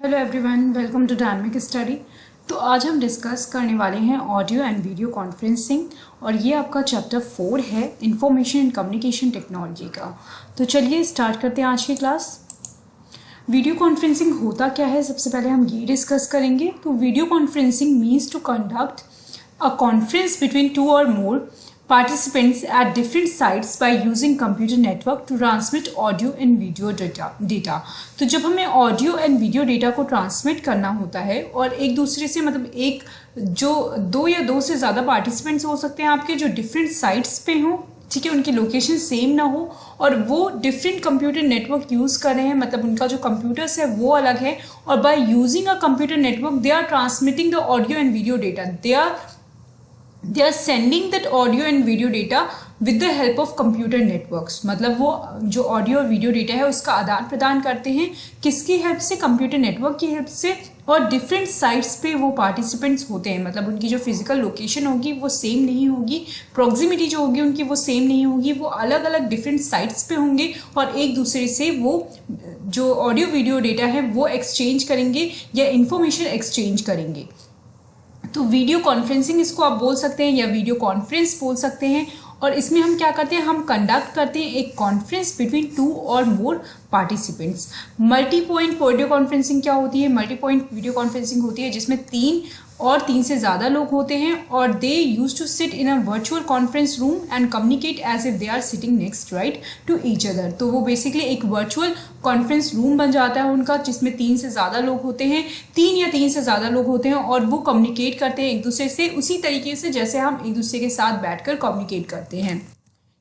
Hello everyone, welcome to dynamic study. तो आज हम डिस्कस करने वाले हैं ऑडियो एंड वीडियो कॉन्फ्रेंसिंग और ये आपका चैप्टर 4 है इंफॉर्मेशन एंड कम्युनिकेशन टेक्नोलॉजी का। तो चलिए स्टार्ट करते हैं आज की क्लास। वीडियो कॉन्फ्रेंसिंग होता क्या है, सबसे पहले हम ये डिस्कस करेंगे। तो video conferencing means to conduct a conference between two और more participants at different sites by using computer network to transmit audio and video data। तो जब हमें ऑडियो एंड वीडियो डेटा को ट्रांसमिट करना होता है और एक दूसरे से मतलब एक जो दो या दो से ज़्यादा पार्टिसिपेंट्स हो सकते हैं आपके जो डिफरेंट साइट्स पे हों, ठीक है, उनकी लोकेशन सेम ना हो और वो डिफरेंट कंप्यूटर नेटवर्क यूज़ कर रहे हैं, मतलब उनका जो कंप्यूटर्स है वो अलग है और by using a computer network they are transmitting the audio and video data. they are sending that audio and video data with the help of computer networks। मतलब वो जो ऑडियो और वीडियो डेटा है उसका आदान प्रदान करते हैं किसकी हेल्प से, कंप्यूटर नेटवर्क की हेल्प से। और डिफरेंट साइट्स पे वो पार्टिसिपेंट्स होते हैं, मतलब उनकी जो फिजिकल लोकेशन होगी वो सेम नहीं होगी, प्रॉक्सिमिटी जो होगी उनकी वो सेम नहीं होगी, वो अलग अलग डिफरेंट साइट्स पे होंगे और एक दूसरे से वो जो ऑडियो वीडियो डेटा है वो एक्सचेंज करेंगे या इंफॉर्मेशन एक्सचेंज करेंगे। तो वीडियो कॉन्फ्रेंसिंग इसको आप बोल सकते हैं या वीडियो कॉन्फ्रेंस बोल सकते हैं। और इसमें हम क्या करते हैं, हम कंडक्ट करते हैं एक कॉन्फ्रेंस बिटवीन टू और more participants. Multi point video conferencing क्या होती है, मल्टी पॉइंट वीडियो कॉन्फ्रेंसिंग होती है जिसमें तीन से ज़्यादा लोग होते हैं और they use to sit in a virtual conference room and communicate as if they are sitting next right to each other. तो वो बेसिकली एक वर्चुअल कॉन्फ्रेंस रूम बन जाता है उनका जिसमें 3 से ज़्यादा लोग होते हैं, 3 से ज़्यादा लोग होते हैं और वो कम्युनिकेट करते हैं एक दूसरे से उसी तरीके से जैसे हम एक दूसरे के साथ बैठकर कम्युनिकेट करते हैं।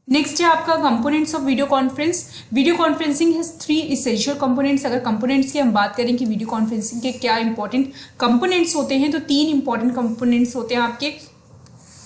नेक्स्ट है आपका components of video conference. Video conferencing has 3 essential components. अगर कंपोनेंट्स की हम बात करें कि वीडियो कॉन्फ्रेंसिंग के क्या इंपॉर्टेंट कंपोनेंट्स होते हैं तो 3 इंपॉर्टेंट कंपोनेंट्स होते हैं आपके।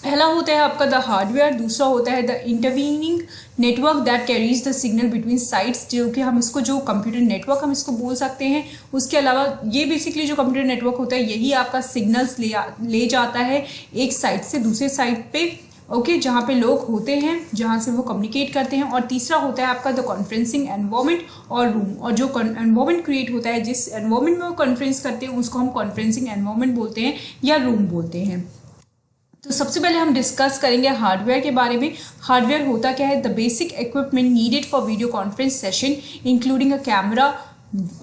पहला होता है आपका द हार्डवेयर, दूसरा होता है the intervening network that carries the signal between sites, जो कि हम इसको जो कंप्यूटर नेटवर्क हम इसको बोल सकते हैं। उसके अलावा ये बेसिकली जो कंप्यूटर नेटवर्क होता है यही आपका सिग्नल्स ले जाता है एक साइट से दूसरे साइट पे, ओके, जहाँ पे लोग होते हैं जहाँ से वो कम्युनिकेट करते हैं। और तीसरा होता है आपका द कॉन्फ्रेंसिंग एनवायरनमेंट और रूम, और जो एनवायरनमेंट क्रिएट होता है जिस एनवायरनमेंट में वो कॉन्फ्रेंस करते हैं उसको हम कॉन्फ्रेंसिंग एनवायरनमेंट बोलते हैं या रूम बोलते हैं। तो सबसे पहले हम डिस्कस करेंगे हार्डवेयर के बारे में। हार्डवेयर होता क्या है, the basic equipment needed for video conference session including a camera,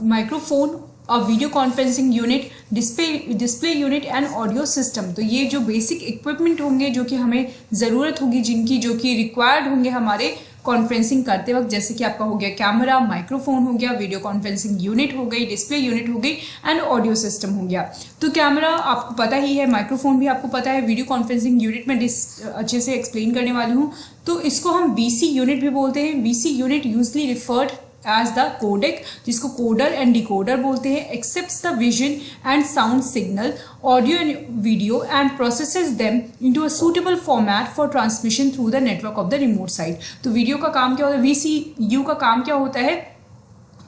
microphone, a video conferencing unit, display unit and audio system. तो ये जो बेसिक इक्विपमेंट होंगे जो कि हमें ज़रूरत होगी, जिनकी जो कि रिक्वायर्ड होंगे हमारे कॉन्फ्रेंसिंग करते वक्त, जैसे कि आपका हो गया कैमरा, माइक्रोफोन हो गया, वीडियो कॉन्फ्रेंसिंग यूनिट हो गई, डिस्प्ले यूनिट हो गई एंड ऑडियो सिस्टम हो गया। तो कैमरा आपको पता ही है, माइक्रोफोन भी आपको पता है, वीडियो कॉन्फ्रेंसिंग यूनिट में अच्छे से एक्सप्लेन करने वाली हूँ। तो इसको हम वीसी यूनिट भी बोलते हैं। VC unit usually referred as the codec, जिसको कोडर एंड डिकोडर बोलते हैं, accepts the vision and sound signal, audio and video and processes them into a suitable format for transmission through the network of the remote site. तो video का काम क्या होता है, वीसीयू का काम क्या होता है,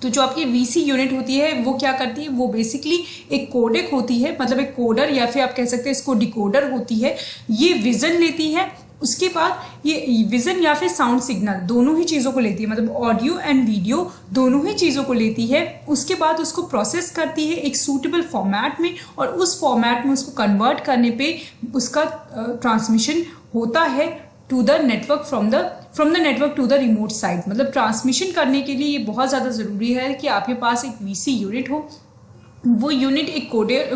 तो जो आपकी वीसी यूनिट होती है वो क्या करती है, वो बेसिकली एक कोडेक होती है, मतलब एक कोडर या फिर आप कह सकते हैं इसको डिकोडर होती है। ये विजन लेती है, उसके बाद ये विजन या फिर साउंड सिग्नल दोनों ही चीज़ों को लेती है, मतलब ऑडियो एंड वीडियो दोनों ही चीज़ों को लेती है। उसके बाद उसको प्रोसेस करती है एक सूटेबल फॉर्मेट में और उस फॉर्मेट में उसको कन्वर्ट करने पे उसका ट्रांसमिशन होता है to the network from the network to the remote site. मतलब ट्रांसमिशन करने के लिए ये बहुत ज़्यादा ज़रूरी है कि आपके पास एक वीसी यूनिट हो। वो यूनिट एक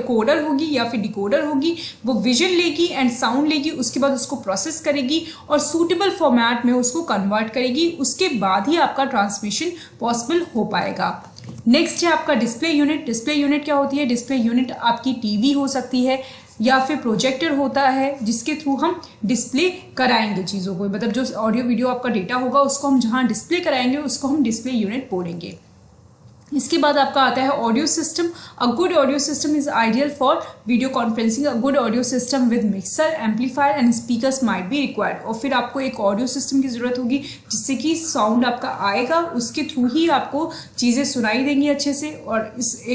कोडर होगी या फिर डिकोडर होगी, वो विजन लेगी एंड साउंड लेगी, उसके बाद उसको प्रोसेस करेगी और सूटेबल फॉर्मेट में उसको कन्वर्ट करेगी, उसके बाद ही आपका ट्रांसमिशन पॉसिबल हो पाएगा। नेक्स्ट है आपका डिस्प्ले यूनिट। डिस्प्ले यूनिट क्या होती है, डिस्प्ले यूनिट आपकी टीवी हो सकती है या फिर प्रोजेक्टर होता है जिसके थ्रू हम डिस्प्ले कराएंगे चीज़ों को, मतलब जो ऑडियो वीडियो आपका डेटा होगा उसको हम जहाँ डिस्प्ले कराएंगे उसको हम डिस्प्ले यूनिट बोलेंगे। इसके बाद आपका आता है audio system. A good audio system is ideal for video conferencing. A good audio system with mixer, amplifier and speakers might be required. और फिर आपको एक ऑडियो सिस्टम की ज़रूरत होगी जिससे कि साउंड आपका आएगा, उसके थ्रू ही आपको चीज़ें सुनाई देंगी अच्छे से। और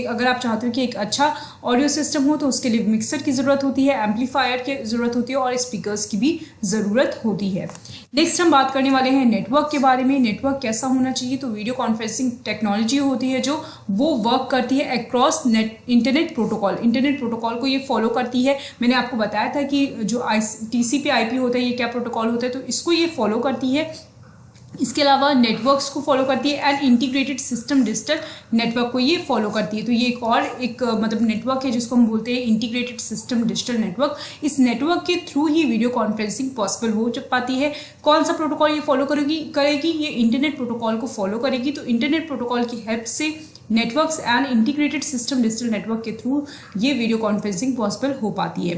अगर आप चाहते हो कि एक अच्छा ऑडियो सिस्टम हो तो उसके लिए मिक्सर की ज़रूरत होती है, एम्पलीफायर की ज़रूरत होती है और स्पीकर्स की भी ज़रूरत होती है। नेक्स्ट हम बात करने वाले हैं नेटवर्क के बारे में। नेटवर्क कैसा होना चाहिए, तो वीडियो कॉन्फ्रेंसिंग टेक्नोलॉजी होती है जो वो वर्क करती है across internet protocol. Internet protocol को ये फॉलो करती है। मैंने आपको बताया था कि जो TCP IP होता है ये क्या प्रोटोकॉल होता है, तो इसको ये फॉलो करती है। इसके अलावा नेटवर्क्स को फॉलो करती है and integrated system digital network को ये फॉलो करती है। तो ये एक मतलब नेटवर्क है जिसको हम बोलते हैं इंटीग्रेटेड सिस्टम डिजिटल नेटवर्क। इस नेटवर्क के थ्रू ही वीडियो कॉन्फ्रेंसिंग पॉसिबल हो पाती है। कौन सा प्रोटोकॉल ये फॉलो करेगी, ये इंटरनेट प्रोटोकॉल को फॉलो करेगी। तो इंटरनेट प्रोटोकॉल की हेल्प से networks and integrated system digital network के थ्रू ये वीडियो कॉन्फ्रेंसिंग पॉसिबल हो पाती है।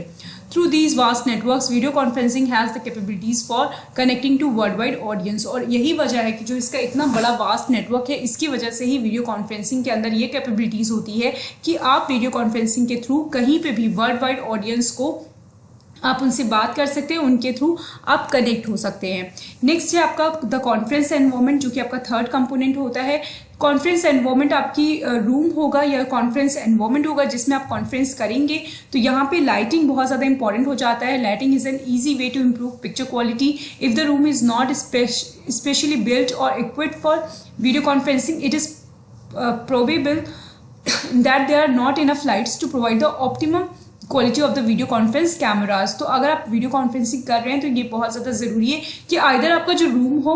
Through these vast networks video conferencing has the capabilities for connecting to world wide audience. और यही वजह है कि जो इसका इतना बड़ा वास्ट नेटवर्क है, इसकी वजह से ही वीडियो कॉन्फ्रेंसिंग के अंदर ये कैपेबिलिटीज होती है कि आप वीडियो कॉन्फ्रेंसिंग के थ्रू कहीं पे भी वर्ल्ड वाइड ऑडियंस को आप उनसे बात कर सकते हैं, उनके थ्रू आप कनेक्ट हो सकते हैं। नेक्स्ट है आपका द कॉन्फ्रेंस एनवायरनमेंट, जो कि आपका थर्ड कंपोनेंट होता है। कॉन्फ्रेंस एनवायरनमेंट आपकी रूम होगा या कॉन्फ्रेंस एनवायरनमेंट होगा जिसमें आप कॉन्फ्रेंस करेंगे। तो यहाँ पे लाइटिंग बहुत ज़्यादा इंपॉर्टेंट हो जाता है। Lighting is an easy way to improve picture quality. If the room is not specially built or equipped for video conferencing, it is probable that there are not enough lights to provide the optimum quality of the video conference cameras. तो अगर आप video conferencing कर रहे हैं तो ये बहुत ज़्यादा ज़रूरी है कि आइदर आपका जो रूम हो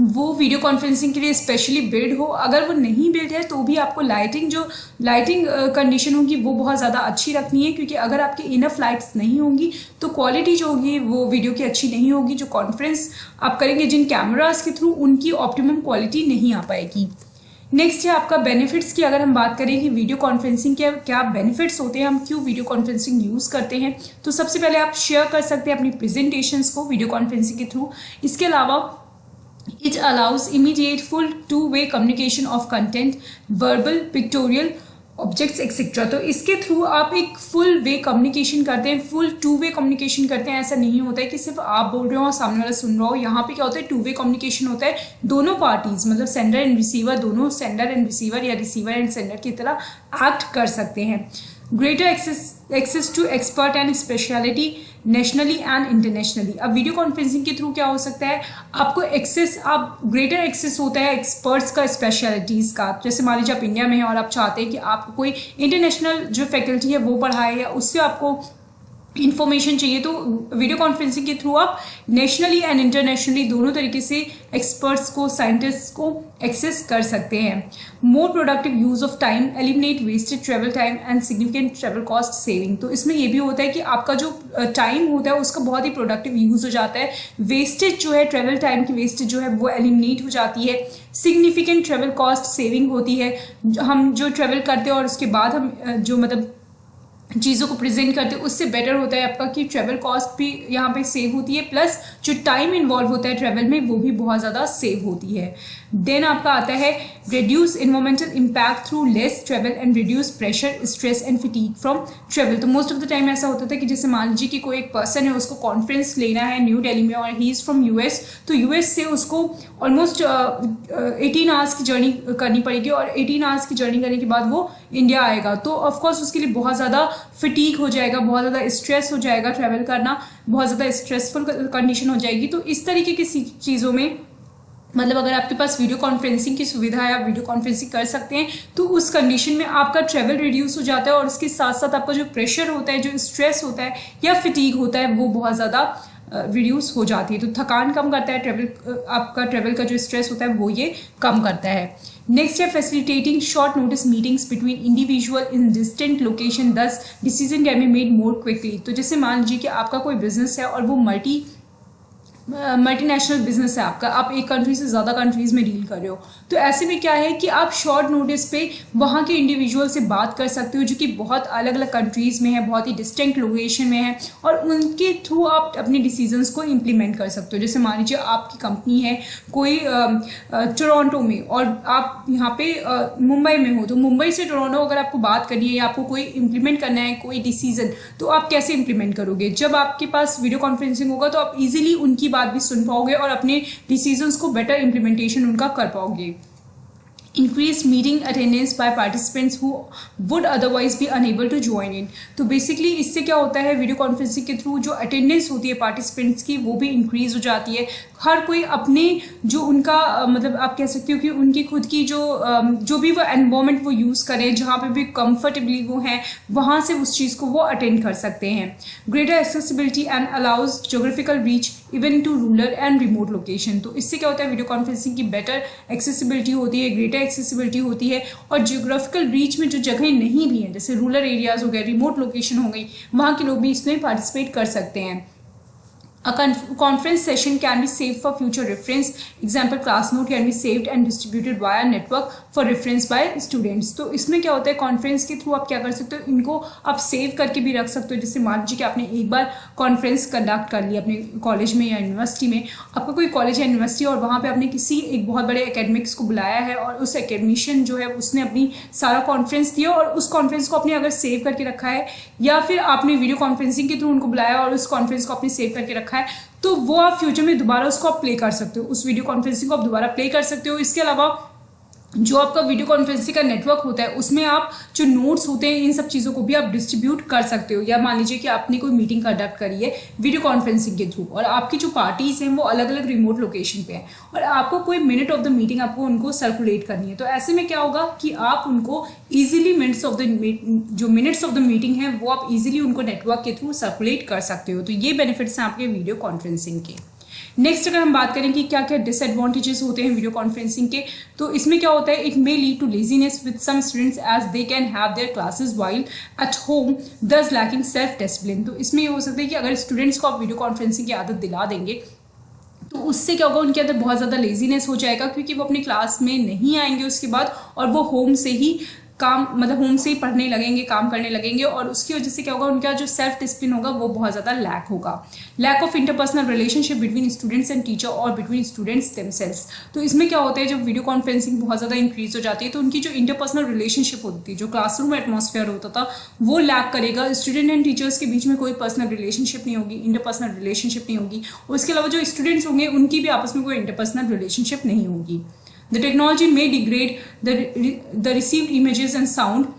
वो वीडियो कॉन्फ्रेंसिंग के लिए स्पेशली बिल्ड हो। अगर वो नहीं बिल्ड है तो भी आपको लाइटिंग कंडीशन होगी वो बहुत ज़्यादा अच्छी रखनी है, क्योंकि अगर आपके इनफ लाइट्स नहीं होंगी तो क्वालिटी जो होगी वो वीडियो की अच्छी नहीं होगी। जो कॉन्फ्रेंस आप करेंगे जिन कैमराज के थ्रू, उनकी ऑप्टिमम क्वालिटी नहीं आ पाएगी। नेक्स्ट है आपका बेनिफिट्स की। अगर हम बात करें कि वीडियो कॉन्फ्रेंसिंग के क्या बेनिफिट्स होते हैं, हम क्यों वीडियो कॉन्फ्रेंसिंग यूज़ करते हैं, तो सबसे पहले आप शेयर कर सकते हैं अपनी प्रेजेंटेशंस को वीडियो कॉन्फ्रेंसिंग के थ्रू। इसके अलावा it allows immediate full two-way communication of content, verbal, pictorial, objects etcetera. तो इसके थ्रू आप एक फुल वे कम्युनिकेशन करते हैं, फुल टू वे कम्युनिकेशन करते हैं। ऐसा नहीं होता है कि सिर्फ आप बोल रहे हो और सामने वाला सुन रहा हो। यहाँ पे क्या होता है, टू वे कम्युनिकेशन होता है। दोनों पार्टीज मतलब सेंडर एंड रिसीवर, दोनों सेंडर एंड रिसीवर या रिसीवर एंड सेंडर की तरह एक्ट कर सकते हैं। Greater access to expert and speciality nationally and internationally. अब वीडियो कॉन्फ्रेंसिंग के थ्रू क्या हो सकता है, आपको ग्रेटर एक्सेस होता है एक्सपर्ट्स का, स्पेशलिटीज़ का। जैसे मान लीजिए आप इंडिया में हैं और आप चाहते हैं कि आपको कोई इंटरनेशनल जो फैकल्टी है वो पढ़ाए या उससे आपको इन्फॉर्मेशन चाहिए, तो वीडियो कॉन्फ्रेंसिंग के थ्रू आप नेशनली एंड इंटरनेशनली दोनों तरीके से एक्सपर्ट्स को, साइंटिस्ट को एक्सेस कर सकते हैं। More productive use of time, eliminate wasted travel time and significant travel cost saving. तो इसमें ये भी होता है कि आपका जो टाइम होता है उसका बहुत ही प्रोडक्टिव यूज हो जाता है। वेस्टेज जो है, ट्रेवल टाइम की वेस्टेज जो है वो एलिमिनेट हो जाती है। सिग्निफिकेंट ट्रेवल कॉस्ट सेविंग होती है। हम जो ट्रेवल करते हैं और उसके बाद हम जो मतलब चीज़ों को प्रेजेंट करते हैं उससे बेटर होता है आपका कि ट्रैवल कॉस्ट भी यहाँ पे सेव होती है, प्लस जो टाइम इन्वॉल्व होता है ट्रैवल में वो भी बहुत ज़्यादा सेव होती है। देन आपका आता है reduce environmental impact through less travel and reduce pressure, stress and fatigue from travel. तो मोस्ट ऑफ द टाइम ऐसा होता था कि जैसे मान लीजिए कि कोई एक पर्सन है, उसको कॉन्फ्रेंस लेना है न्यू दिल्ली में और ही इज़ फ्रॉम US, तो US से उसको ऑलमोस्ट 18 आवर्स की जर्नी करनी पड़ेगी और 18 आवर्स की जर्नी करने के बाद वो इंडिया आएगा। तो ऑफकोर्स उसके लिए बहुत ज़्यादा फटीग हो जाएगा, बहुत ज़्यादा स्ट्रेस हो जाएगा, ट्रैवल करना बहुत ज़्यादा स्ट्रेसफुल कंडीशन हो जाएगी। तो इस तरीके की चीज़ों में मतलब अगर आपके पास वीडियो कॉन्फ्रेंसिंग की सुविधा है, आप वीडियो कॉन्फ्रेंसिंग कर सकते हैं, तो उस कंडीशन में आपका ट्रैवल रिड्यूस हो जाता है और उसके साथ साथ आपका जो प्रेशर होता है, जो स्ट्रेस होता है या फटीग होता है, वो बहुत ज़्यादा रिड्यूस हो जाती है। तो थकान कम करता है आपका ट्रैवल का जो स्ट्रेस होता है वो ये कम करता है। नेक्स्ट है facilitating short notice meetings between individual in distant location, thus decision can be made more quickly. तो जैसे मान लीजिए कि आपका कोई बिजनेस है और वो मल्टीनेशनल बिजनेस है आपका, आप एक कंट्री से ज़्यादा कंट्रीज़ में डील कर रहे हो, तो ऐसे में क्या है कि आप शॉर्ट नोटिस पे वहाँ के इंडिविजुअल से बात कर सकते हो जो कि बहुत अलग अलग कंट्रीज़ में है, बहुत ही डिस्टिंक्ट लोकेशन में है, और उनके थ्रू आप अपने डिसीजंस को इम्प्लीमेंट कर सकते हो। जैसे मान लीजिए आपकी कंपनी है कोई टोरंटो में और आप यहाँ पे मुंबई में हो, तो मुंबई से टोरंटो अगर आपको बात करनी है या आपको कोई इम्प्लीमेंट करना है कोई डिसीजन, तो आप कैसे इम्प्लीमेंट करोगे? जब आपके पास वीडियो कॉन्फ्रेंसिंग होगा तो आप इजीली उनकी बात भी सुन पाओगे और अपने डिसीजंस को बेटर इम्प्लीमेंटेशन उनका कर पाओगे। increase meeting attendance by participants who would otherwise be unable to join in। तो बेसिकली इससे क्या होता है, वीडियो कॉन्फ्रेंसिंग के थ्रू जो अटेंडेंस होती है पार्टिसिपेंट्स की वो भी इंक्रीज हो जाती है। हर कोई अपने जो उनका मतलब आप कह सकते हो कि उनकी खुद की जो भी वो एनवायरनमेंट वो यूज़ करें, जहाँ पे भी कंफर्टेबली वो हैं, वहाँ से उस चीज़ को वो अटेंड कर सकते हैं। Greater accessibility and allows geographical reach even to rural and remote location. तो इससे क्या होता है, वीडियो कॉन्फ्रेंसिंग की बेटर एक्सेसिबिलिटी होती है, ग्रेटर एक्सेसिबिलिटी होती है, और जियोग्राफिकल रीच में जो जगह नहीं भी हैं, जैसे रूरल एरियाज हो गए, रिमोट लोकेशन हो गई, वहाँ के लोग भी इसमें पार्टिसिपेट कर सकते हैं। A conference session can be saved for future reference. Example, class note can be saved and distributed via network for reference by students। तो इसमें क्या होता है, कॉन्फ्रेंस के थ्रू आप क्या कर सकते हो, इनको आप सेव करके भी रख सकते हो। जैसे मान लीजिए कि आपने एक बार कॉन्फ्रेंस कंडक्ट कर लिया अपने कॉलेज में या यूनिवर्सिटी में, आपका कोई कॉलेज या यूनिवर्सिटी, और वहाँ पे आपने किसी एक बहुत बड़े एकेडमिक्स को बुलाया है, और उस एकेडमिशियन जो है उसने अपनी सारा कॉन्फ्रेंस दिया, और उस कॉन्फ्रेंस को आपने अगर सेव करके रखा है, या फिर आपने वीडियो कॉन्फ्रेंसिंग के थ्रू उनको बुलाया और उस कॉन्फ्रेंस को आपने सेव करके रखा है, तो वो आप फ्यूचर में दोबारा उसको आप प्ले कर सकते हो, उस वीडियो कॉन्फ्रेंसिंग को आप दोबारा प्ले कर सकते हो। इसके अलावा जो आपका वीडियो कॉन्फ्रेंसिंग का नेटवर्क होता है उसमें आप जो नोट्स होते हैं इन सब चीज़ों को भी आप डिस्ट्रीब्यूट कर सकते हो। या मान लीजिए कि आपने कोई मीटिंग कंडक्ट करी है वीडियो कॉन्फ्रेंसिंग के थ्रू, और आपकी जो पार्टीज हैं वो अलग अलग रिमोट लोकेशन पे हैं, और आपको कोई मिनट ऑफ द मीटिंग आपको उनको सर्कुलेट करनी है। तो ऐसे में क्या होगा कि आप उनको easily minutes of the meeting है वो आप इजीली उनको नेटवर्क के थ्रू सर्कुलेट कर सकते हो। तो ये बेनिफिट्स हैं आपके वीडियो कॉन्फ्रेंसिंग के। नेक्स्ट अगर हम बात करें कि क्या क्या डिसएडवांटेजेस होते हैं वीडियो कॉन्फ्रेंसिंग के, तो इसमें क्या होता है, it may lead to laziness with some students as they can have their classes while at home thus lacking self discipline. तो इसमें ये हो सकता है कि अगर स्टूडेंट्स को आप वीडियो कॉन्फ्रेंसिंग की आदत दिला देंगे तो उससे क्या होगा, उनके अंदर बहुत ज़्यादा लेजीनेस हो जाएगा, क्योंकि वो अपनी क्लास में नहीं आएंगे उसके बाद, और वो होम से ही होम से ही पढ़ने लगेंगे, काम करने लगेंगे, और उसकी वजह से क्या होगा, उनका जो सेल्फ डिसिप्लिन होगा वो बहुत ज़्यादा लैक होगा। Lack of interpersonal relationship between students and teacher और बिटवीन स्टूडेंट्स देमसेल्व्स। तो इसमें क्या होता है, जब वीडियो कॉन्फ्रेंसिंग बहुत ज़्यादा इंक्रीज हो जाती है तो उनकी जो इंटरपर्सनल रिलेशनशिप होती है, जो क्लासरूम एटमॉस्फेयर होता था वो लैक करेगा। स्टूडेंट एंड टीचर्स के बीच में कोई पर्सनल रिलेशनशिप नहीं होगी, इंटरपर्सनल रिलेशनशिप नहीं होगी, और इसके अलावा जो स्टूडेंट्स होंगे उनकी भी आपस में कोई इंटरपर्सनल रिलेशनशिप नहीं होगी। The technology may degrade the received images and sound.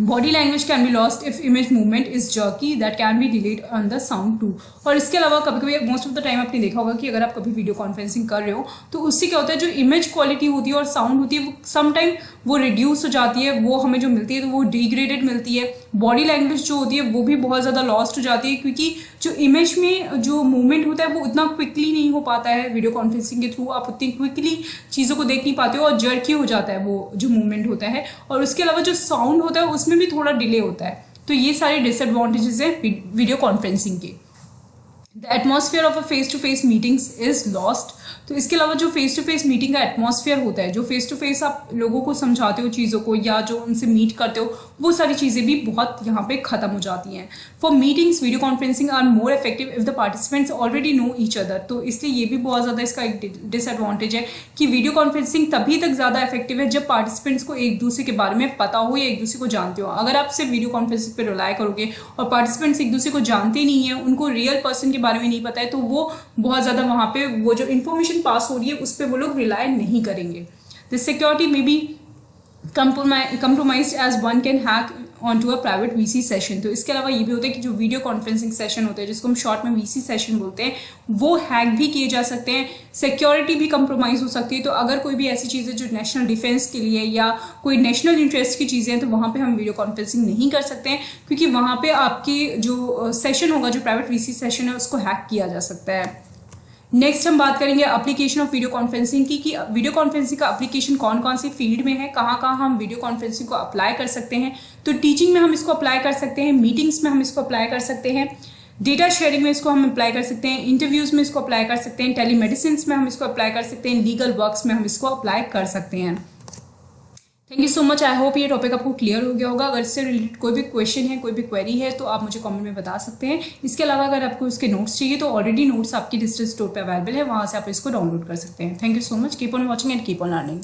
Body language can be lost if image movement is jerky, that can be delayed on the sound too। और इसके अलावा कभी कभी मोस्ट ऑफ द टाइम आपने देखा होगा कि अगर आप कभी वीडियो कॉन्फ्रेंसिंग कर रहे हो तो उससे क्या होता है, जो इमेज क्वालिटी होती है और साउंड होती है वो समटाइम वो रिड्यूस हो जाती है, वो हमें जो मिलती है तो वो डिग्रेडेड मिलती है। बॉडी लैंग्वेज जो होती है वो भी बहुत ज़्यादा लॉस्ट हो जाती है, क्योंकि जो इमेज में जो मूवमेंट होता है वो उतना क्विकली नहीं हो पाता है। वीडियो कॉन्फ्रेंसिंग के थ्रू आप उतनी क्विकली चीज़ों को देख नहीं पाते हो, और जर्की हो जाता है वो जो मूवमेंट होता है, और उसके अलावा जो साउंड होता है उसमें भी थोड़ा डिले होता है। तो ये सारे डिसएडवांटेजेस हैं वीडियो कॉन्फ्रेंसिंग के। The atmosphere of a face to face meetings is lost. तो इसके अलावा जो फेस टू फेस मीटिंग का एटमॉस्फेयर होता है, जो फेस टू फेस आप लोगों को समझाते हो चीज़ों को, या जो उनसे मीट करते हो, वो सारी चीज़ें भी बहुत यहाँ पे ख़त्म हो जाती हैं। For meetings video conferencing are more effective if the participants already know each other. तो इसलिए ये भी बहुत ज़्यादा इसका एक डिसएडवांटेज है कि वीडियो कॉन्फ्रेंसिंग तभी तक ज़्यादा इफेक्टिव है जब पार्टिसिपेंट्स को एक दूसरे के बारे में पता हो या एक दूसरे को जानते हो। अगर आप सिर्फ वीडियो कॉन्फ्रेंसिंग पर रिलाय करोगे और पार्टिसिपेंट्स एक दूसरे को जानते नहीं है, उनको रियल पर्सन के बारे में नहीं पता है, तो वो बहुत ज़्यादा वहाँ पे वो जो इन्फॉर्मेशन पास हो रही है उस पे वो लोग रिलाय नहीं करेंगे। The security may be compromised as one can hack onto a private VC session. तो इसके अलावा ये भी होता है कि जो वीडियो कॉन्फ्रेंसिंग सेशन होते हैं, जिसको हम शॉर्ट में VC सेशन बोलते हैं, वो हैक भी किए जा सकते हैं, सिक्योरिटी भी कंप्रोमाइज़ हो सकती है। तो अगर कोई भी ऐसी चीज़ें जो नेशनल डिफेंस के लिए या कोई नेशनल इंटरेस्ट की चीज़ें हैं तो वहाँ पे हम वीडियो कॉन्फ्रेंसिंग नहीं कर सकते हैं, क्योंकि वहाँ पे आपकी जो सेशन होगा, जो प्राइवेट VC सेशन है, उसको हैक किया जा सकता है। नेक्स्ट हम बात करेंगे एप्लीकेशन ऑफ वीडियो कॉन्फ्रेंसिंग की, कि वीडियो कॉन्फ्रेंसिंग का एप्लीकेशन कौन कौन सी फील्ड में है, कहाँ कहाँ हम वीडियो कॉन्फ्रेंसिंग को अप्लाई कर सकते हैं। तो टीचिंग में हम इसको अप्लाई कर सकते हैं, मीटिंग्स में हम इसको अप्लाई कर सकते हैं, डेटा शेयरिंग में इसको हम अप्लाई कर सकते हैं, इंटरव्यूज़ में इसको अप्लाई कर सकते हैं, टेलीमेडिसिन में हम इसको अप्लाई कर सकते हैं, लीगल वर्क्स में हम इसको अप्लाई कर सकते हैं। Thank you so much. I hope ये टॉपिक आपको क्लियर हो गया होगा। अगर इससे रिलेटेड कोई भी क्वेश्चन है, कोई भी क्वेरी है, तो आप मुझे कमेंट में बता सकते हैं। इसके अलावा अगर आपको इसके नोट्स चाहिए तो ऑलरेडी नोट्स आपकी डिजिटल स्टोर पे अवेलेबल है, वहाँ से आप इसको डाउनलोड कर सकते हैं। Thank you so much. Keep on watching and keep on learning.